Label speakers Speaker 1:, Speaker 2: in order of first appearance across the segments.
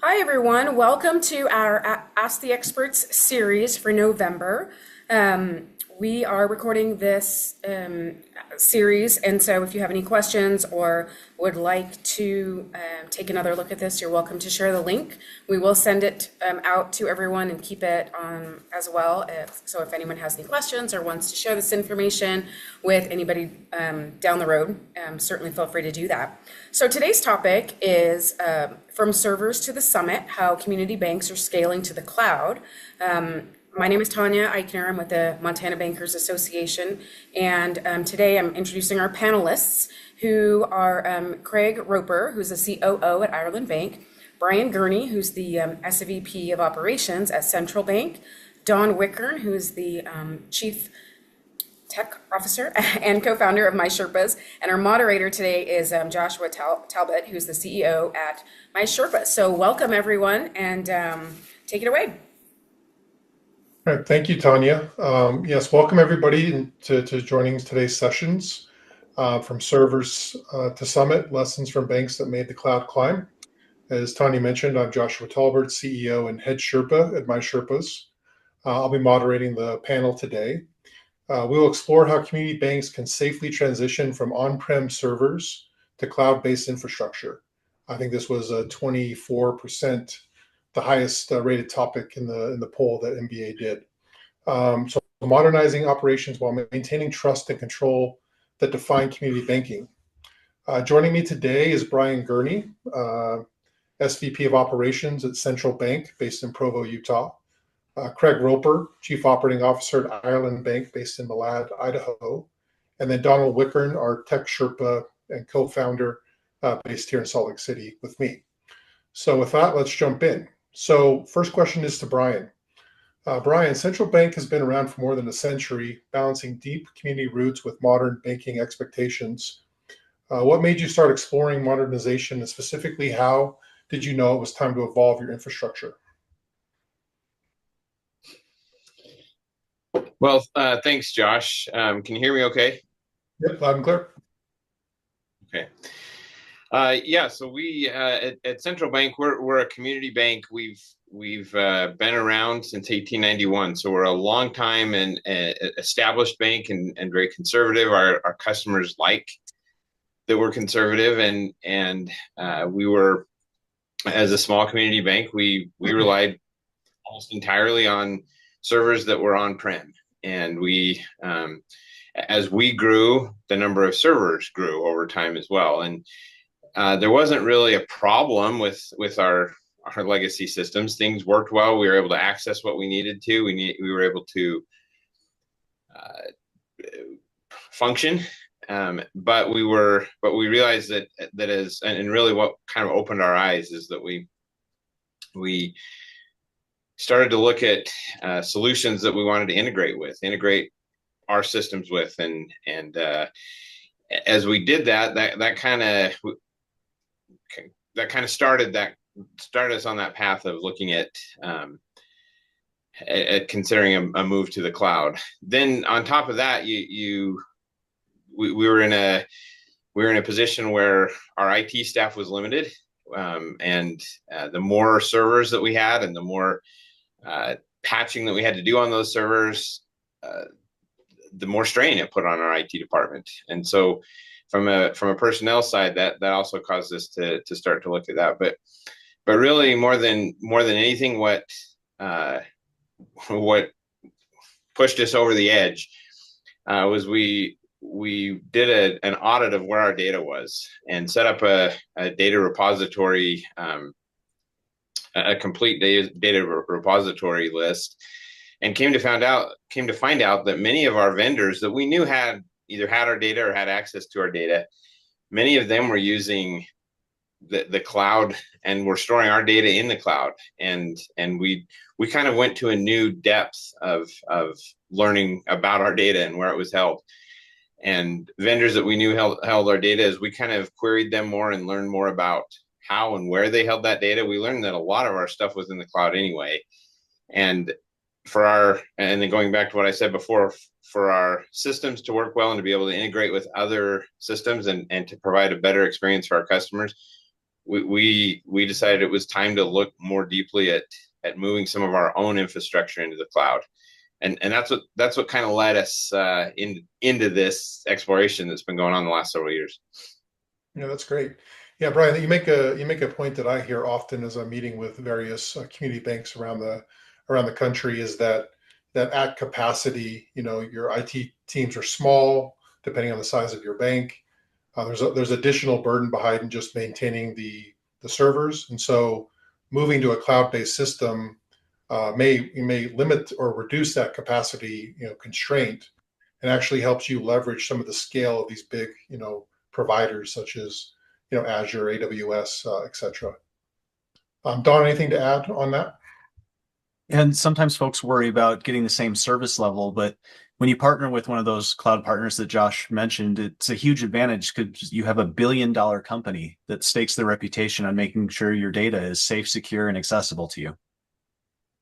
Speaker 1: Hi, everyone. Welcome to our Ask the Experts series for November. We are recording this series, and so if you have any questions or would like to take another look at this, you're welcome to share the link. We will send it out to everyone and keep it on as well. If anyone has any questions or wants to share this information with anybody down the road, certainly feel free to do that. So today's topic is from servers to the summit, how community banks are scaling to the cloud. My name is Tanya Eichner. I'm with the Montana Bankers Association, and today I'm introducing our panelists, who are Craig Roper, who's the COO at Ireland Bank, Brian Gurney, who's the SVP of Operations at Central Bank, Don Wichern, who's the Chief Tech Officer and co-founder of mysherpas, and our moderator today is Joshua Talbert, who's the CEO at mysherpas. So welcome, everyone, and take it away.
Speaker 2: All right, thank you, Tanya. Yes, welcome everybody to joining today's sessions from servers to summit, lessons from banks that made the cloud climb. As Tanya mentioned, I'm Joshua Talbert, CEO and Head Sherpa at mysherpas. I'll be moderating the panel today. We will explore how community banks can safely transition from on-prem servers to cloud-based infrastructure. I think this was 24%, the highest rated topic in the poll that MBA did. So modernizing operations while maintaining trust and control that define community banking. Joining me today is Brian Gurney, SVP of Operations at Central Bank based in Provo, Utah. Craig Roper, Chief Operating Officer at Ireland Bank based in Malad, Idaho. And then Donald Wichern, our Tech Sherpa and co-founder based here in Salt Lake City with me. So with that, let's jump in. So first question is to Brian. Brian, Central Bank has been around for more than a century, balancing deep community roots with modern banking expectations. What made you start exploring modernization, and specifically how did you know it was time to evolve your infrastructure?
Speaker 3: Well, thanks, Josh. Can you hear me okay?
Speaker 2: Yep, loud and clear.
Speaker 3: Okay. Yeah, so we at Central Bank, we're a community bank. We've been around since 1891, so we're a long time and established bank and very conservative. Our customers like that we're conservative, and we were, as a small community bank, we relied almost entirely on servers that were on-prem, and we as we grew, the number of servers grew over time as well, and there wasn't really a problem with our legacy systems. Things worked well. We were able to access what we needed to. We were able to function, but we realized that as, and really what kind of opened our eyes is that we started to look at solutions that we wanted to integrate our systems with, and as we did that kind of started us on that path of looking at considering a move to the cloud. Then on top of that, we were in a position where our IT staff was limited, and the more servers that we had and the more patching that we had to do on those servers, the more strain it put on our IT department. And so from a personnel side, that also caused us to start to look at that. But really more than anything, what pushed us over the edge was we did an audit of where our data was and set up a data repository, a complete data repository list, and came to find out that many of our vendors that we knew either had our data or had access to our data, many of them were using the cloud and were storing our data in the cloud, and we kind of went to a new depth of learning about our data and where it was held. And vendors that we knew held our data, as we kind of queried them more and learned more about how and where they held that data, we learned that a lot of our stuff was in the cloud anyway. And then going back to what I said before, for our systems to work well and to be able to integrate with other systems and to provide a better experience for our customers, we decided it was time to look more deeply at moving some of our own infrastructure into the cloud. And that's what kind of led us into this exploration that's been going on the last several years.
Speaker 2: Yeah, that's great. Yeah, Brian, you make a point that I hear often as I'm meeting with various community banks around the country, is that at capacity, your IT teams are small, depending on the size of your bank. There's additional burden behind just maintaining the servers, and so moving to a cloud-based system may limit or reduce that capacity constraint, and actually helps you leverage some of the scale of these big providers such as Azure, AWS, etc. Don, anything to add on that?
Speaker 4: And sometimes folks worry about getting the same service level, but when you partner with one of those cloud partners that Josh mentioned, it's a huge advantage because you have $1 billion company that stakes their reputation on making sure your data is safe, secure, and accessible to you.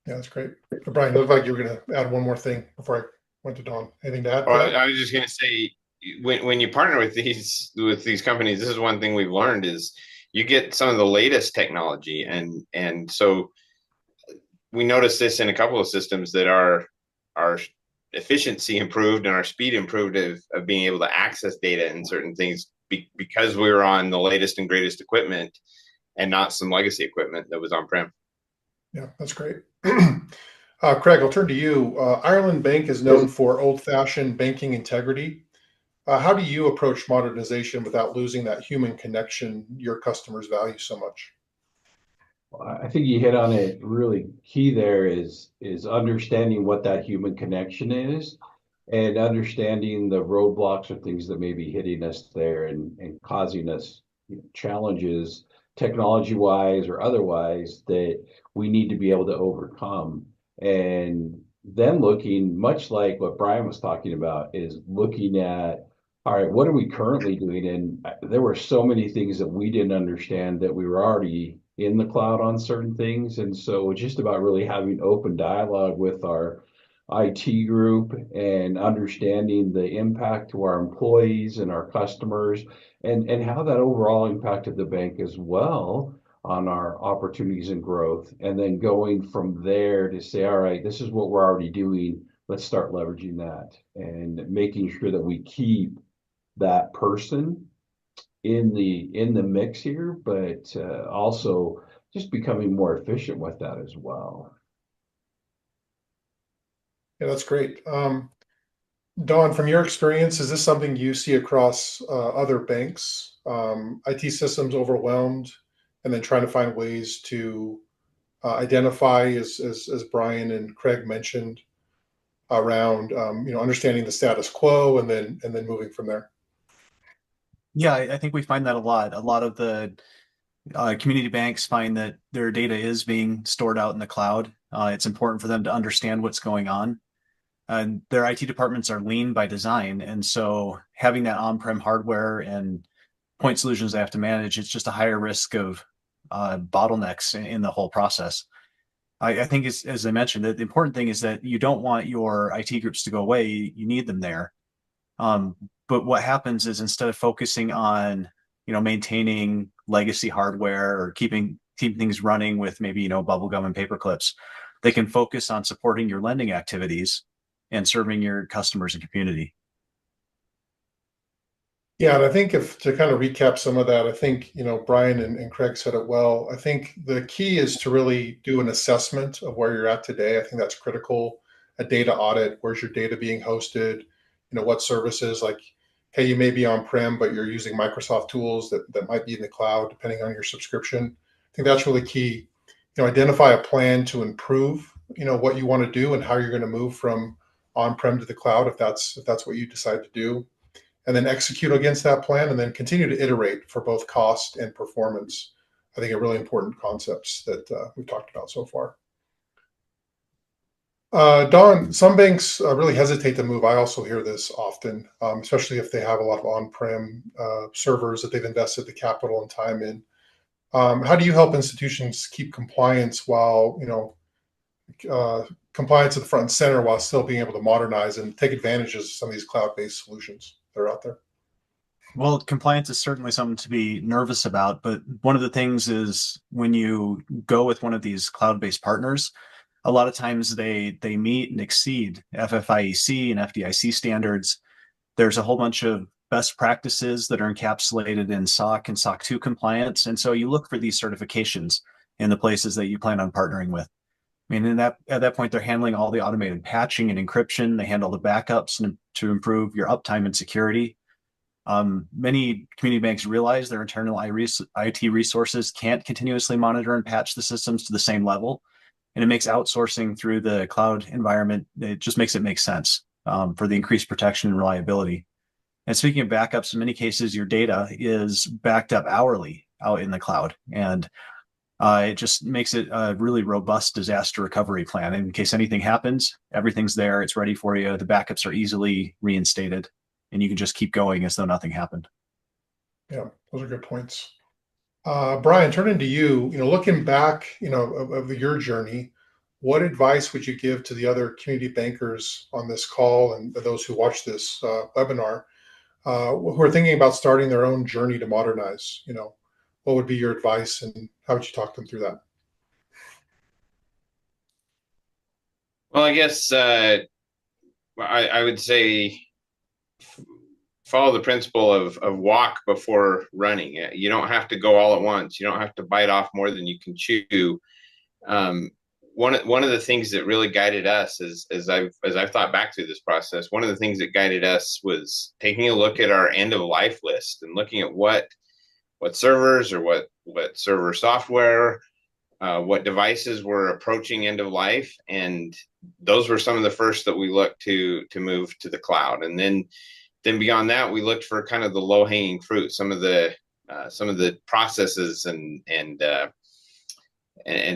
Speaker 2: Yeah, that's great. Brian, it looked like you were going to add one more thing before I went to Don. Anything to add?
Speaker 3: Well, I was just going to say, when you partner with these companies, this is one thing we've learned is you get some of the latest technology, and so we noticed this in a couple of systems that our efficiency improved and our speed improved of being able to access data and certain things because we were on the latest and greatest equipment and not some legacy equipment that was on-prem.
Speaker 2: Yeah, that's great. Craig, I'll turn to you. Ireland Bank is known for old-fashioned banking integrity. How do you approach modernization without losing that human connection your customers value so much?
Speaker 5: I think you hit on it. Really key there is understanding what that human connection is and understanding the roadblocks or things that may be hitting us there and causing us challenges technology wise or otherwise that we need to be able to overcome. And then looking, much like what Brian was talking about, is looking at, all right, what are we currently doing? And there were so many things that we didn't understand that we were already in the cloud on certain things. And so it's just about really having open dialogue with our IT group and understanding the impact to our employees and our customers and how that overall impacted the bank as well on our opportunities and growth. And then going from there to say, all right, this is what we're already doing. Let's start leveraging that and making sure that we keep that person in the mix here, but also just becoming more efficient with that as well.
Speaker 2: Yeah, that's great. Don, from your experience, is this something you see across other banks? IT systems overwhelmed, and then trying to find ways to identify, as Brian and Craig mentioned, around understanding the status quo and then moving from there.
Speaker 4: Yeah, I think we find that a lot. A lot of the community banks find that their data is being stored out in the cloud. It's important for them to understand what's going on. And their IT departments are lean by design. And so having that on-prem hardware and point solutions they have to manage, it's just a higher risk of bottlenecks in the whole process. I think, as I mentioned, the important thing is that you don't want your IT groups to go away. You need them there. But what happens is instead of focusing on, maintaining legacy hardware or keeping things running with maybe, bubble gum and paper clips, they can focus on supporting your lending activities and serving your customers and community.
Speaker 2: Yeah, and I think to kind of recap some of that, I think, Brian and Craig said it well. I think the key is to really do an assessment of where you're at today. I think that's critical. A data audit, where's your data being hosted? What services, like, hey, you may be on-prem, but you're using Microsoft tools that might be in the cloud, depending on your subscription. I think that's really key. Identify a plan to improve, what you want to do and how you're going to move from on-prem to the cloud, if that's what you decide to do, and then execute against that plan, and then continue to iterate for both cost and performance. I think are really important concepts that we've talked about so far. Don, some banks really hesitate to move. I also hear this often, especially if they have a lot of on-prem servers that they've invested the capital and time in. How do you help institutions keep compliance while, compliance at the front and center while still being able to modernize and take advantage of some of these cloud-based solutions that are out there?
Speaker 4: Well, compliance is certainly something to be nervous about, but one of the things is when you go with one of these cloud-based partners, a lot of times they meet and exceed FFIEC and FDIC standards. There's a whole bunch of best practices that are encapsulated in SOC and SOC 2 compliance. And so you look for these certifications in the places that you plan on partnering with. I mean, at that point, they're handling all the automated patching and encryption. They handle the backups to improve your uptime and security. Many community banks realize their internal IT resources can't continuously monitor and patch the systems to the same level. And it makes outsourcing through the cloud environment, it just makes it make sense for the increased protection and reliability. And speaking of backups, in many cases, your data is backed up hourly out in the cloud. And it just makes it a really robust disaster recovery plan. In case anything happens, everything's there, it's ready for you. The backups are easily reinstated, and you can just keep going as though nothing happened.
Speaker 2: Yeah, those are good points. Brian, turning to you, looking back, of your journey, what advice would you give to the other community bankers on this call and those who watch this webinar who are thinking about starting their own journey to modernize? What would be your advice and how would you talk them through that?
Speaker 3: Well, I guess I would say follow the principle of walk before running. You don't have to go all at once. You don't have to bite off more than you can chew. One of the things that really guided us as I've thought back through this process, one of the things that guided us was taking a look at our end of life list and looking at what servers or what server software, what devices were approaching end of life, and those were some of the first that we looked to move to the cloud. And then beyond that, we looked for kind of the low hanging fruit, some of the processes and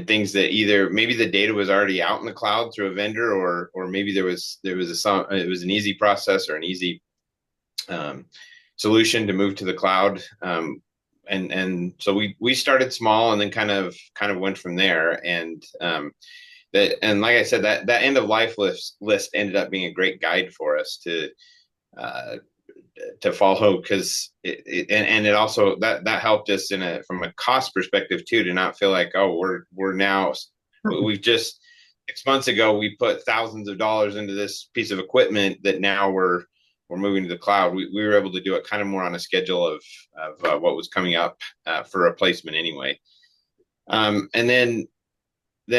Speaker 3: things that either maybe the data was already out in the cloud through a vendor, or maybe it was an easy process or an easy solution to move to the cloud. And so we started small and then kind of went from there. And and like I said, that end of life list ended up being a great guide for us to follow, because it also that helped us from a cost perspective too, to not feel like, oh, we're now we've just 6 months ago we put thousands of dollars into this piece of equipment that now we're moving to the cloud. We were able to do it kind of more on a schedule of what was coming up for replacement anyway. And then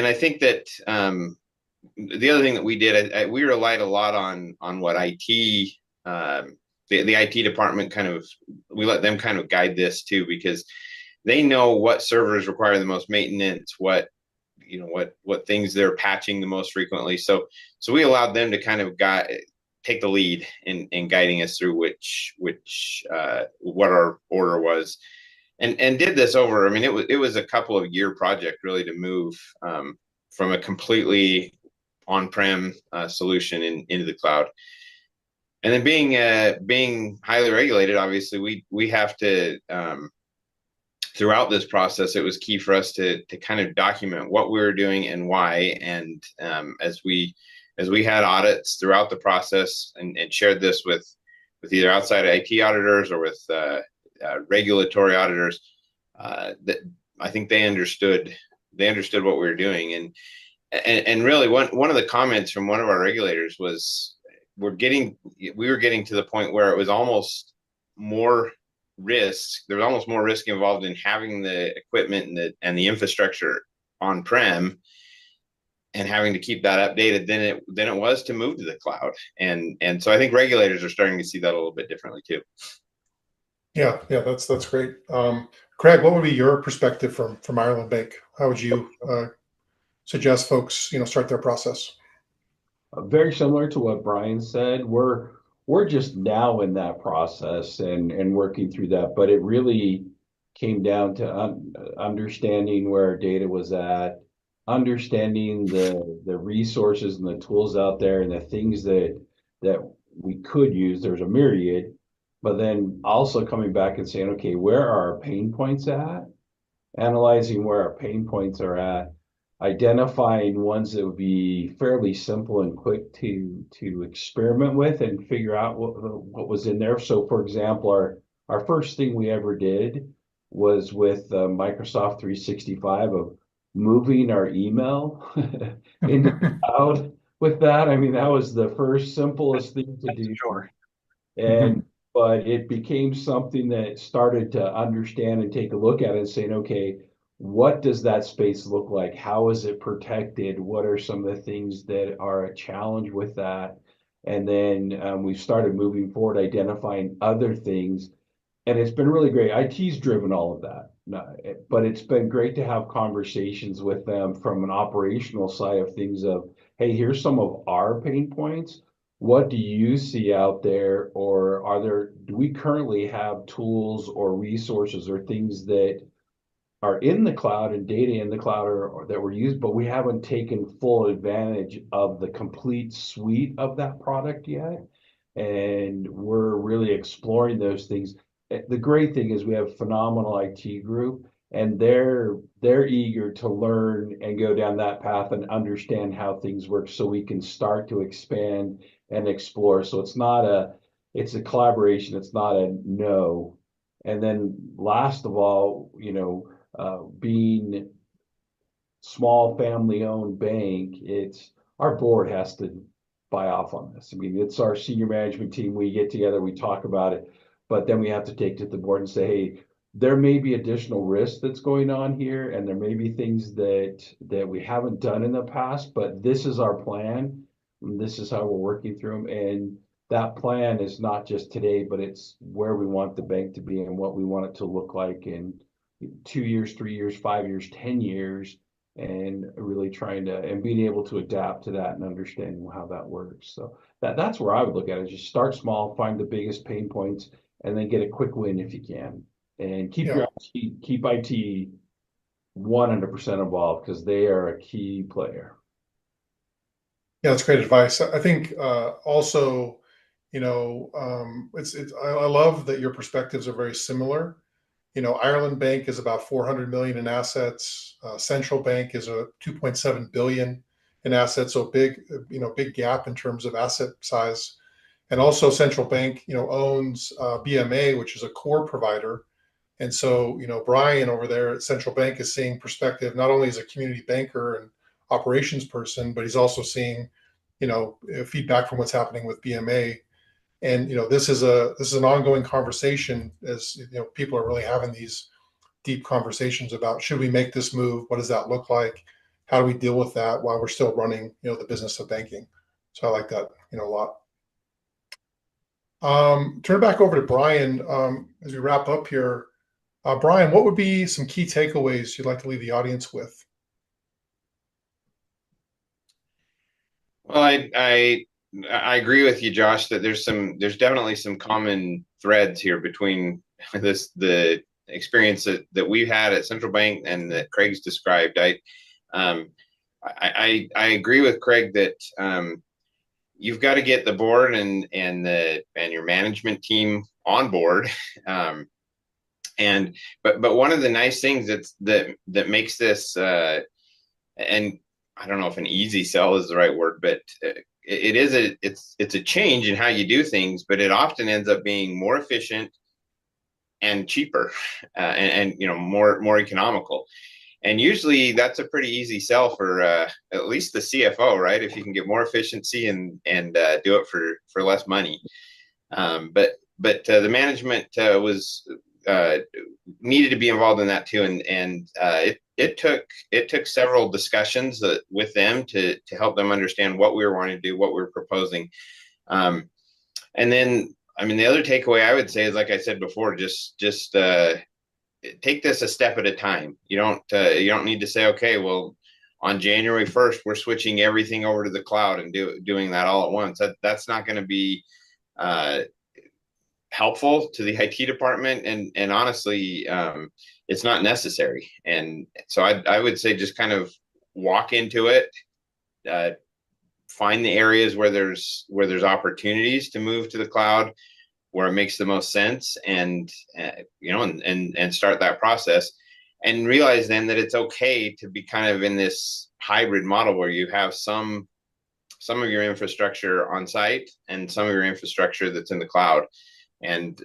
Speaker 3: I think that the other thing that we did, we relied a lot on what IT, the IT department we let them kind of guide this too, because they know what servers require the most maintenance, what things they're patching the most frequently. So we allowed them to kind of take the lead in guiding us through what our order was, and did this over. I mean, it was a couple of year project really to move from a completely on-prem solution into the cloud. And then being highly regulated, obviously we have to throughout this process, it was key for us to kind of document what we were doing and why. And as we had audits throughout the process and shared this with either outside IT auditors or with regulatory auditors, that I think they understood what we were doing. And really one of the comments from one of our regulators was we were getting to the point where it was almost more risk. There was almost more risk involved in having the equipment and the infrastructure on-prem and having to keep that updated than it was to move to the cloud. And so I think regulators are starting to see that a little bit differently too.
Speaker 2: Yeah, that's great. Craig, what would be your perspective from Ireland Bank? How would you suggest folks start their process?
Speaker 5: Very similar to what Brian said. We're just now in that process and working through that, but it really came down to understanding where our data was at, understanding the resources and the tools out there and the things that we could use. There's a myriad, but then also coming back and saying, okay, where are our pain points at? Analyzing where our pain points are at, identifying ones that would be fairly simple and quick to experiment with and figure out what was in there. So for example, our first thing we ever did was with Microsoft 365 of moving our email into the cloud with that. I mean, that was the first simplest thing to do.
Speaker 4: Sure.
Speaker 5: And but it became something that started to understand and take a look at it and saying, okay, what does that space look like? How is it protected? What are some of the things that are a challenge with that? And then we started moving forward, identifying other things. And it's been really great. IT's driven all of that. But it's been great to have conversations with them from an operational side of things of, hey, here's some of our pain points. What do you see out there? Or do we currently have tools or resources or things that are in the cloud and data in the cloud or that were used, but we haven't taken full advantage of the complete suite of that product yet. And we're really exploring those things. The great thing is we have a phenomenal IT group, and they're eager to learn and go down that path and understand how things work so we can start to expand and explore. So it's a collaboration, it's not a no. And then last of all, being small family owned bank, it's our board has to buy off on this. I mean, it's our senior management team. We get together, we talk about it, but then we have to take to the board and say, hey, there may be additional risk that's going on here, and there may be things that we haven't done in the past, but this is our plan, and this is how we're working through them. And that plan is not just today, but it's where we want the bank to be and what we want it to look like in 2 years, 3 years, 5 years, 10 years, and really trying to and being able to adapt to that and understanding how that works. So that's where I would look at it. Just start small, find the biggest pain points, and then get a quick win if you can. And keep IT 100% involved because they are a key player.
Speaker 2: Yeah, that's great advice. I think also, I love that your perspectives are very similar. Ireland Bank is about 400 million in assets. Central Bank is a 2.7 billion in assets. So big gap in terms of asset size. And also Central Bank, owns BMA, which is a core provider. And so, Brian over there at Central Bank is seeing perspective, not only as a community banker and operations person, but he's also seeing, feedback from what's happening with BMA. And this is an ongoing conversation as people are really having these deep conversations about should we make this move? What does that look like? How do we deal with that while we're still running the business of banking? So I like that a lot. Turn it back over to Brian as we wrap up here. Brian, what would be some key takeaways you'd like to leave the audience with?
Speaker 3: Well, I agree with you, Josh, that there's definitely some common threads here between the experience that we've had at Central Bank and that Craig's described. I agree with Craig that you've got to get the board and your management team on board. But one of the nice things that makes this and I don't know if an easy sell is the right word, but it's a change in how you do things, but it often ends up being more efficient and cheaper and more economical. And usually that's a pretty easy sell for at least the CFO, right? If you can get more efficiency and do it for less money. But the management was needed to be involved in that too, and it took several discussions with them to help them understand what we were wanting to do, what we were proposing, and then the other takeaway I would say is, like I said before, just take this a step at a time. You don't need to say, okay, well, on January 1st we're switching everything over to the cloud and doing that all at once. That's not going to be helpful to the IT department, and honestly, it's not necessary. And so I would say just kind of walk into it, find the areas where there's opportunities to move to the cloud, where it makes the most sense, and start that process, and realize then that it's okay to be kind of in this hybrid model where you have some of your infrastructure on site and some of your infrastructure that's in the cloud. And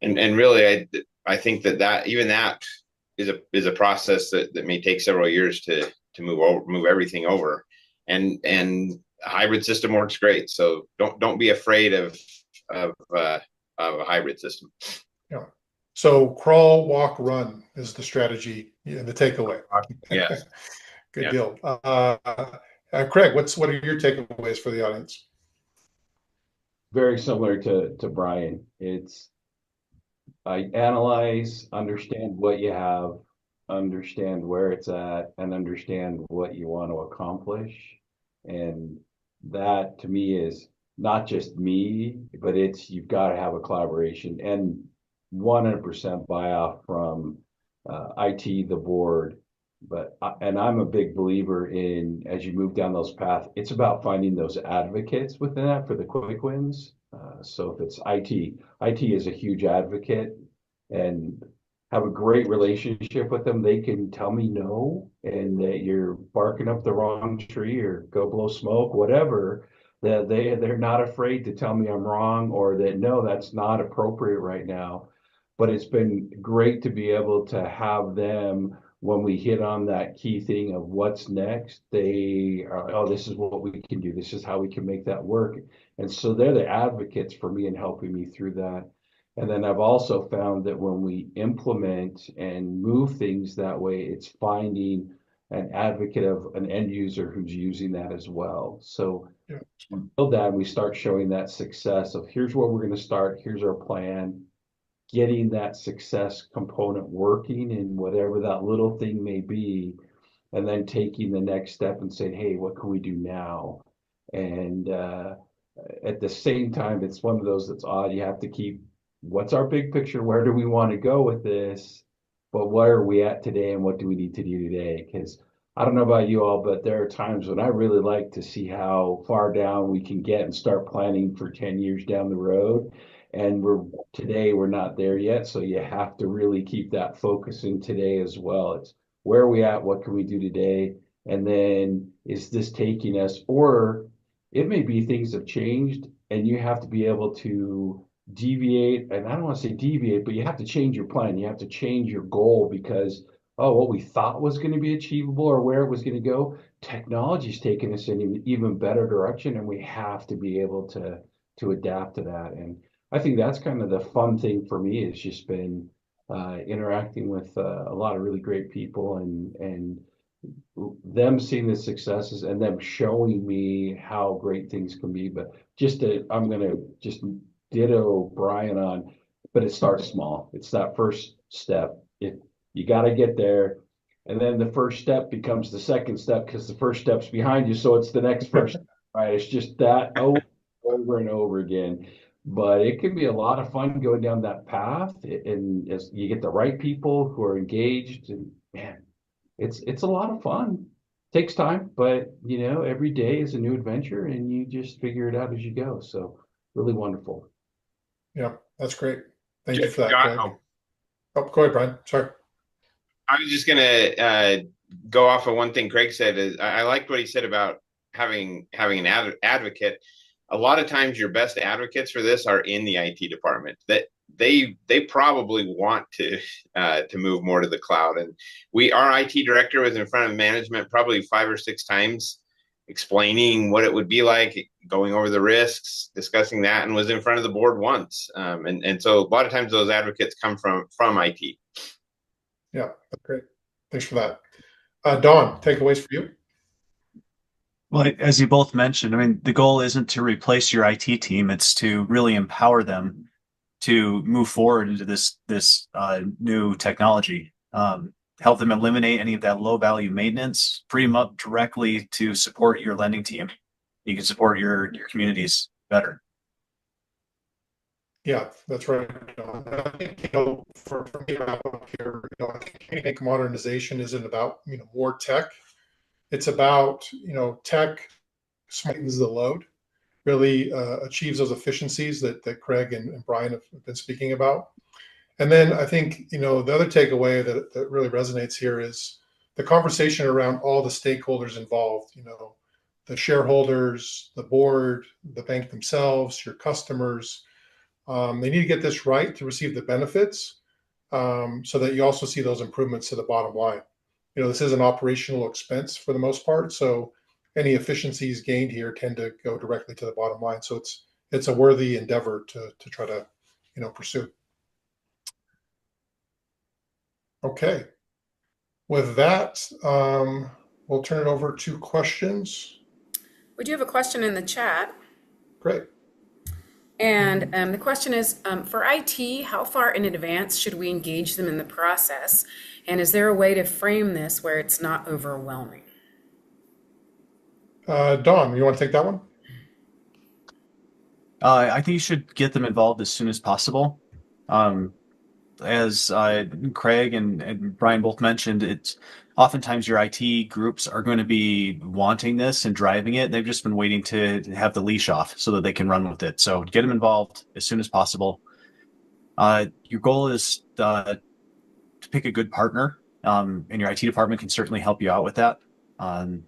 Speaker 3: And really, I think that even that is a process that may take several years to move everything over, and a hybrid system works great. So don't be afraid of a hybrid system.
Speaker 2: Yeah. So crawl, walk, run is the strategy and the takeaway.
Speaker 3: Yeah.
Speaker 2: Good
Speaker 3: Yeah.
Speaker 2: deal. Craig, what are your takeaways for the audience?
Speaker 5: Very similar to Brian. It's analyze, understand what you have, understand where it's at, and understand what you want to accomplish. And that to me is not just me, but it's you've got to have a collaboration and 100% buy off from IT, the board. But and I'm a big believer in as you move down those paths, it's about finding those advocates within that for the quick wins. So if it's IT is a huge advocate and have a great relationship with them. They can tell me no and that you're barking up the wrong tree or go blow smoke, whatever. That they're not afraid to tell me I'm wrong or that no, that's not appropriate right now. But it's been great to be able to have them when we hit on that key thing of what's next. They are, oh, this is what we can do. This is how we can make that work. And so they're the advocates for me and helping me through that. And then I've also found that when we implement and move things that way, it's finding an advocate of an end user who's using that as well. So
Speaker 2: Yeah.
Speaker 5: we build that and we start showing that success of here's where we're going to start, here's our plan, getting that success component working in whatever that little thing may be, and then taking the next step and saying, hey, what can we do now? And at the same time, it's one of those that's odd. You have to keep what's our big picture? Where do we want to go with this? But where are we at today and what do we need to do today? Because I don't know about you all, but there are times when I really like to see how far down we can get and start planning for 10 years down the road. And we're not there yet. So you have to really keep that focus in today as well. It's where are we at? What can we do today? And then is this taking us, or it may be things have changed and you have to be able to deviate. And I don't want to say deviate, but you have to change your plan. You have to change your goal because, oh, what we thought was going to be achievable or where it was going to go, technology's taking us in an even better direction. And we have to be able to adapt to that. And I think that's kind of the fun thing for me. It's just been interacting with a lot of really great people and them seeing the successes and them showing me how great things can be. But I'm going to just ditto Brian on, but it starts small. It's that first step. You got to get there. And then the first step becomes the second step because the first step's behind you. So it's the next first step, right? It's just that over and over again. But it can be a lot of fun going down that path. And as you get the right people who are engaged, and man, it's a lot of fun. Takes time, but every day is a new adventure and you just figure it out as you go. So really wonderful.
Speaker 2: Yeah, that's great. Thank you for that, Craig.
Speaker 3: Oh,
Speaker 2: go ahead, Brian. Sorry.
Speaker 3: I was just gonna go off of one thing Craig said. Is I liked what he said about having an advocate. A lot of times your best advocates for this are in the IT department. That they probably want to move more to the cloud. And our IT director was in front of management probably 5 or 6 times, explaining what it would be like, going over the risks, discussing that, and was in front of the board once. And so a lot of times those advocates come from IT.
Speaker 2: Yeah, that's great. Thanks for that. Don, takeaways for you?
Speaker 4: Well, as you both mentioned, I mean, the goal isn't to replace your IT team. It's to really empower them to move forward into this new technology. Help them eliminate any of that low value maintenance, free them up directly to support your lending team. You can support your communities better.
Speaker 2: Yeah, that's right. I think, for me, here, I think modernization isn't about, more tech. It's about, tech smartens the load, really achieves those efficiencies that Craig and Brian have been speaking about. And then I think, the other takeaway that really resonates here is the conversation around all the stakeholders involved, the shareholders, the board, the bank themselves, your customers, They need to get this right to receive the benefits, so that you also see those improvements to the bottom line. This is an operational expense for the most part, so any efficiencies gained here tend to go directly to the bottom line. So it's a worthy endeavor to try to pursue. Okay. With that, we'll turn it over to questions.
Speaker 1: We do have a question in the chat.
Speaker 2: Great.
Speaker 1: And the question is, for IT, how far in advance should we engage them in the process? And is there a way to frame this where it's not overwhelming?
Speaker 2: Dawn, you want to take that one?
Speaker 4: I think you should get them involved as soon as possible. As Craig and Brian both mentioned, it's oftentimes your IT groups are going to be wanting this and driving it. They've just been waiting to have the leash off so that they can run with it. So get them involved as soon as possible. Your goal is to pick a good partner, and your IT department can certainly help you out with that.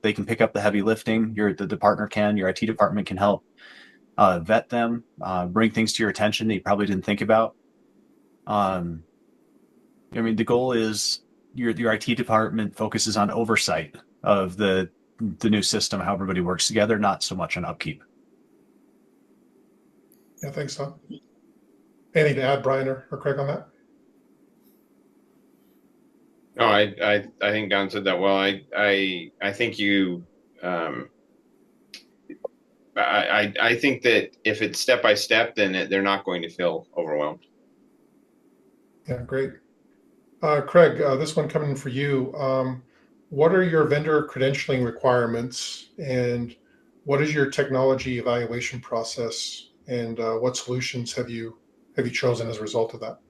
Speaker 4: They can pick up the heavy lifting. The partner can. Your IT department can help vet them, bring things to your attention that you probably didn't think about. The goal is your IT department focuses on oversight of the new system, how everybody works together, not so much on upkeep.
Speaker 2: Yeah, thanks, Don. Anything to add, Brian or Craig, on that?
Speaker 3: No, I think Don said that well. I think you I think that if it's step by step, then they're not going to feel overwhelmed.
Speaker 2: Yeah, great. Craig, this one coming for you. What are your vendor credentialing requirements, and what is your technology evaluation process, and what solutions have you chosen as a result of that?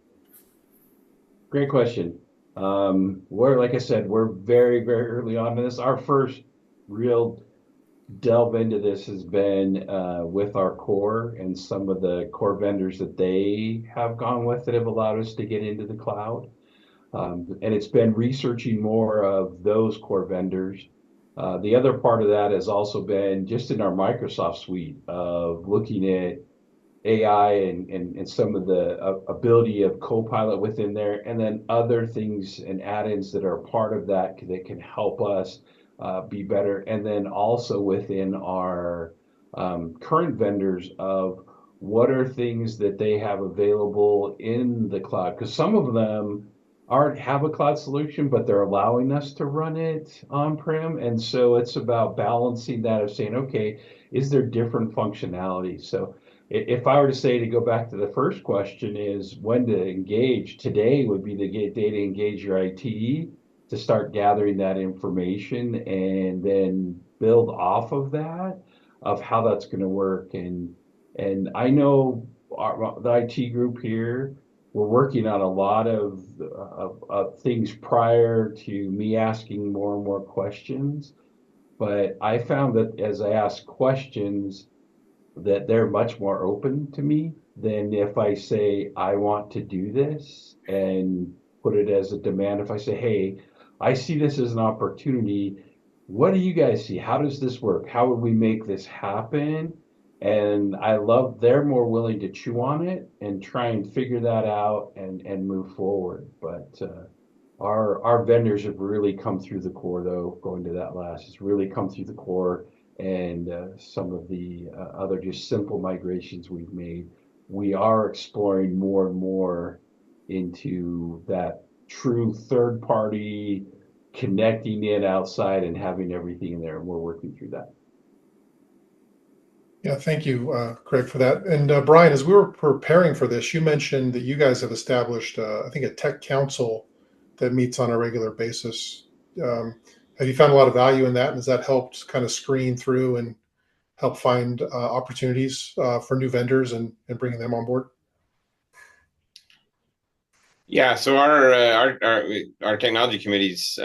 Speaker 5: Great question. Like I said, we're very, very early on in this. Our first real delve into this has been with our core and some of the core vendors that they have gone with that have allowed us to get into the cloud. And it's been researching more of those core vendors. The other part of that has also been just in our Microsoft suite of looking at AI and some of the ability of Copilot within there, and then other things and add-ins that are part of that can help us be better. And then also within our current vendors of what are things that they have available in the cloud, because some of them have a cloud solution, but they're allowing us to run it on-prem. And so it's about balancing that of saying, okay, is there different functionality? So if I were to say, to go back to the first question, is when to engage, today would be the day to engage your IT to start gathering that information and then build off of that, of how that's going to work. And I know the IT group here, we're working on a lot of things prior to me asking more and more questions. But I found that as I ask questions, that they're much more open to me than if I say, I want to do this and put it as a demand. If I say, hey, I see this as an opportunity. What do you guys see? How does this work? How would we make this happen? And they're more willing to chew on it and try and figure that out and move forward. But our vendors have really come through the core, though, going to that last, it's really come through the core. And some of the other just simple migrations we've made, we are exploring more and more into that true third party, connecting in outside and having everything in there. And we're working through that.
Speaker 2: Yeah, thank you, Craig, for that. And Brian, as we were preparing for this, you mentioned that you guys have established, I think, a tech council that meets on a regular basis. Have you found a lot of value in that? And has that helped kind of screen through and help find opportunities for new vendors and bringing them on board?
Speaker 3: Yeah, so our technology committees,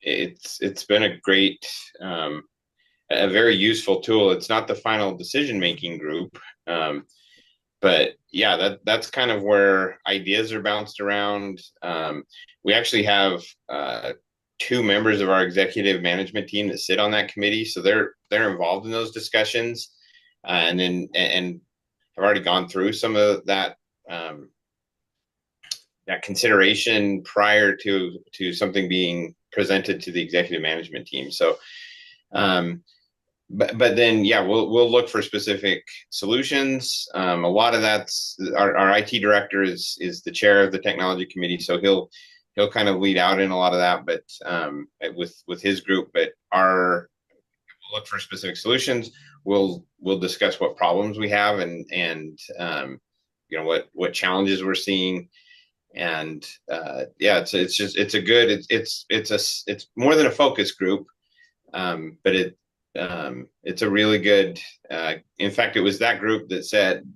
Speaker 3: it's been a great, a very useful tool. It's not the final decision-making group, but yeah, that's kind of where ideas are bounced around. We actually have 2 members of our executive management team that sit on that committee, so they're involved in those discussions, and already gone through some of that that consideration prior to something being presented to the executive management team. So, but then, yeah, we'll look for specific solutions. A lot of that's our IT director is the chair of the technology committee, so he'll kind of lead out in a lot of that, but with his group. But we'll look for specific solutions. We'll discuss what problems we have and you know what challenges we're seeing. And yeah, it's more than a focus group, but it's a really good. In fact, it was that group that said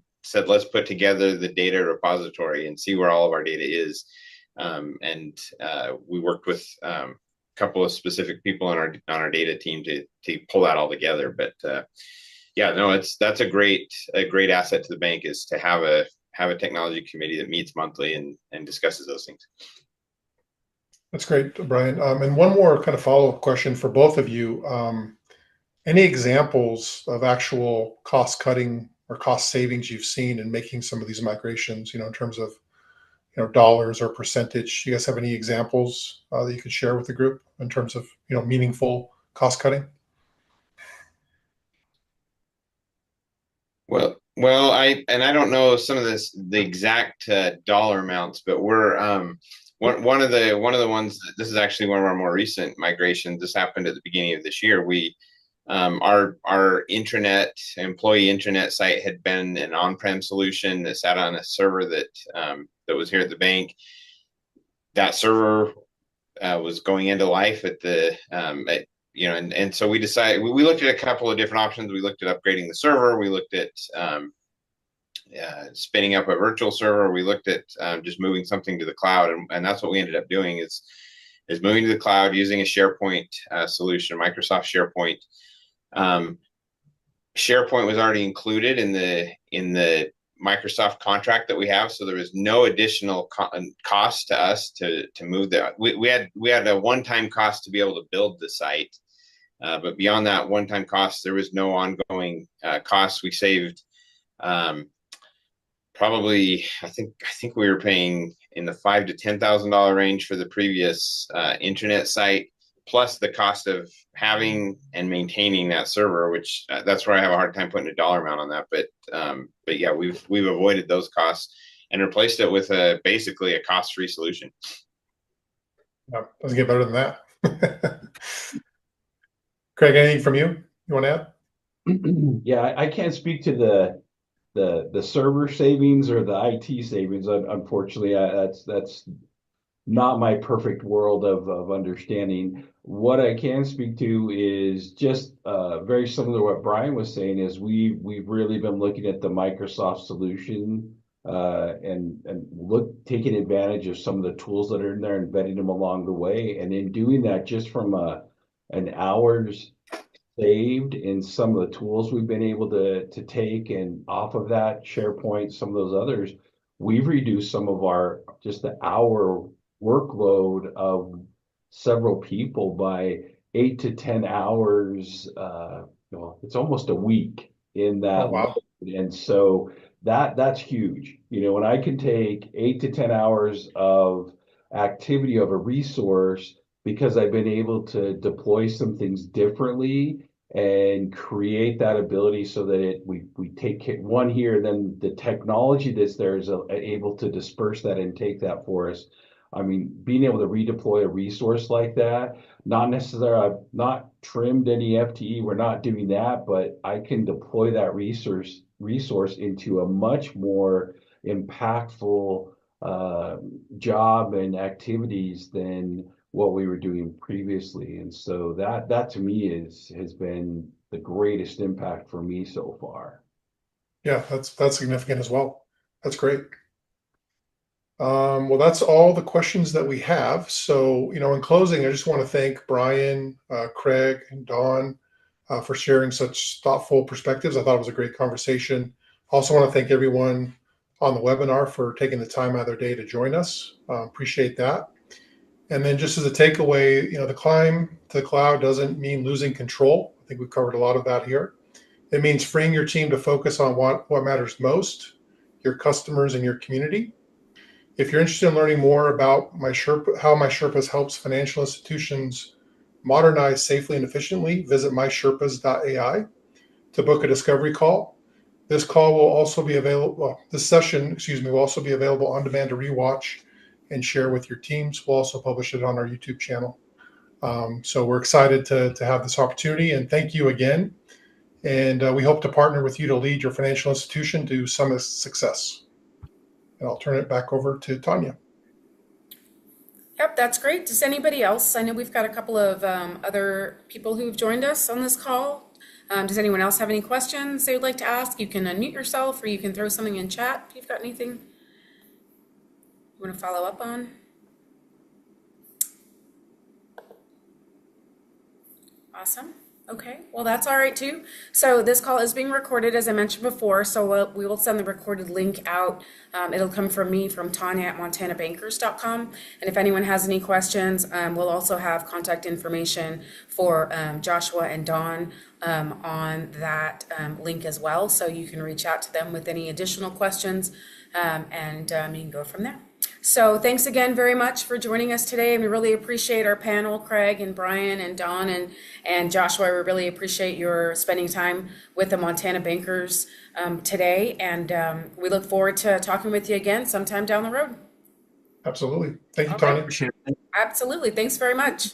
Speaker 3: let's put together the data repository and see where all of our data is. And we worked with a couple of specific people on our data team to pull that all together. But yeah, no, that's a great asset to the bank, is to have a technology committee that meets monthly and discusses those things.
Speaker 2: That's great, Brian. And one more kind of follow-up question for both of you. Any examples of actual cost cutting or cost savings you've seen in making some of these migrations, in terms of, dollars or percentage? You guys have any examples that you could share with the group in terms of, meaningful cost cutting?
Speaker 3: Well, I don't know some of the exact dollar amounts, but we're one of the ones that, this is actually one of our more recent migrations. This happened at the beginning of this year. We our employee intranet site had been an on-prem solution that sat on a server that was here at the bank. That server was going into life at the and so we decided, we looked at a couple of different options. We looked at upgrading the server. We looked at spinning up a virtual server. We looked at just moving something to the cloud, and that's what we ended up doing is moving to the cloud using a SharePoint solution, Microsoft SharePoint. SharePoint was already included in the Microsoft contract that we have, so there was no additional cost to us to move that. We had a one-time cost to be able to build the site, but beyond that one-time cost, there was no ongoing costs. We saved probably, I think we were paying in the $5,000 to $10,000 range for the previous internet site, plus the cost of having and maintaining that server, which that's where I have a hard time putting a dollar amount on that. But yeah, we've avoided those costs and replaced it with basically a cost-free solution.
Speaker 2: Yeah, doesn't get better than that. Craig, anything from you want to add?
Speaker 5: Yeah, I can't speak to the server savings or the IT savings. Unfortunately, that's not my perfect world of understanding. What I can speak to is just very similar to what Brian was saying, is we've really been looking at the Microsoft solution and taking advantage of some of the tools that are in there and vetting them along the way. And in doing that, just from an hours saved in some of the tools we've been able to take, and off of that, SharePoint, some of those others, we've reduced some of the hour workload of several people by 8 to 10 hours. It's almost a week in that.
Speaker 2: Oh, wow.
Speaker 5: And so that's huge. When I can take 8 to 10 hours of activity of a resource because I've been able to deploy some things differently and create that ability so that we take one here, then the technology that's there is able to disperse that and take that for us. I mean, being able to redeploy a resource like that, not necessarily, I've not trimmed any FTE, we're not doing that, but I can deploy that resource into a much more impactful job and activities than what we were doing previously. And so that to me has been the greatest impact for me so far.
Speaker 2: Yeah, that's significant as well. That's great. Well, that's all the questions that we have. So, in closing, I just want to thank Brian, Craig, and Dawn for sharing such thoughtful perspectives. I thought it was a great conversation. Also want to thank everyone on the webinar for taking the time out of their day to join us. Appreciate that. And then just as a takeaway, the climb to the cloud doesn't mean losing control. I think we've covered a lot of that here. It means freeing your team to focus on what matters most, your customers and your community. If you're interested in learning more about how MySherpas helps financial institutions modernize safely and efficiently, visit mysherpas.ai to book a discovery call. This call will also be available, this session, will also be available on demand to rewatch and share with your teams. We'll also publish it on our YouTube channel. So we're excited to have this opportunity, and thank you again. And we hope to partner with you to lead your financial institution to some success. And I'll turn it back over to Tanya.
Speaker 1: Yep, that's great. Does anybody else? I know we've got a couple of other people who've joined us on this call. Does anyone else have any questions they would like to ask? You can unmute yourself, or you can throw something in chat if you've got anything you want to follow up on. Awesome. Okay, well, that's all right too. So this call is being recorded, as I mentioned before, so we will send the recorded link out. It'll come from me, from Tanya at montanabankers.com. And if anyone has any questions, we'll also have contact information for Joshua and Don on that link as well. So you can reach out to them with any additional questions, and you can go from there. So thanks again very much for joining us today. And we really appreciate our panel, Craig and Brian and Don and Joshua. We really appreciate your spending time with the Montana Bankers today. And we look forward to talking with you again sometime down the road.
Speaker 2: Absolutely. Thank you,
Speaker 1: Okay.
Speaker 2: Tanya.
Speaker 4: Appreciate it.
Speaker 1: Absolutely. Thanks very much.